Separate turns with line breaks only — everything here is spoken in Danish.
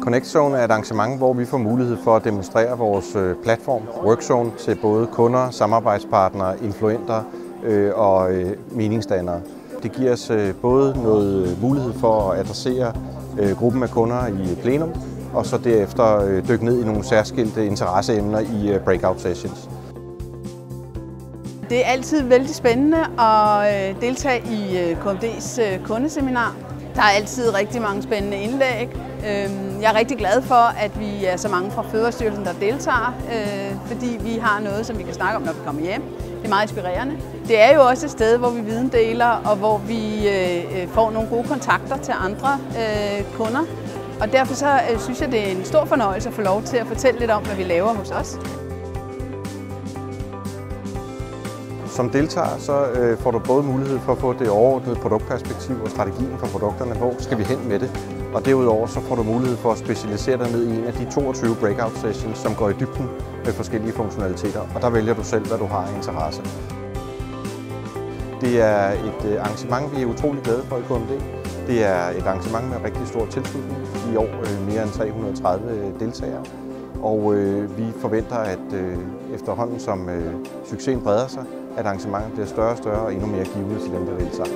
Connect Zone er et arrangement, hvor vi får mulighed for at demonstrere vores platform, Workzone, til både kunder, samarbejdspartnere, influenter og meningsdannere. Det giver os både noget mulighed for at adressere gruppen af kunder i plenum, og så derefter dykke ned i nogle særskilte interesseemner i breakout sessions.
Det er altid vældig spændende at deltage i KMD's kundeseminar. Der er altid rigtig mange spændende indlæg. Jeg er rigtig glad for, at vi er så mange fra Fødevarestyrelsen, der deltager, fordi vi har noget, som vi kan snakke om, når vi kommer hjem. Det er meget inspirerende. Det er jo også et sted, hvor vi videndeler, og hvor vi får nogle gode kontakter til andre kunder. Og derfor så synes jeg, det er en stor fornøjelse at få lov til at fortælle lidt om, hvad vi laver hos os.
Som deltager så får du både mulighed for at få det overordnede produktperspektiv og strategien for produkterne, hvor skal vi hen med det. Og derudover så får du mulighed for at specialisere dig ned i en af de 22 breakout sessions, som går i dybden med forskellige funktionaliteter. Og der vælger du selv, hvad du har interesse. Det er et arrangement, vi er utrolig glade for i KMD. Det er et arrangement med rigtig stor tilslutning. I år mere end 330 deltagere. Og vi forventer, at efterhånden som succesen breder sig, at arrangementet bliver større og større og endnu mere givende til dem, der deltager.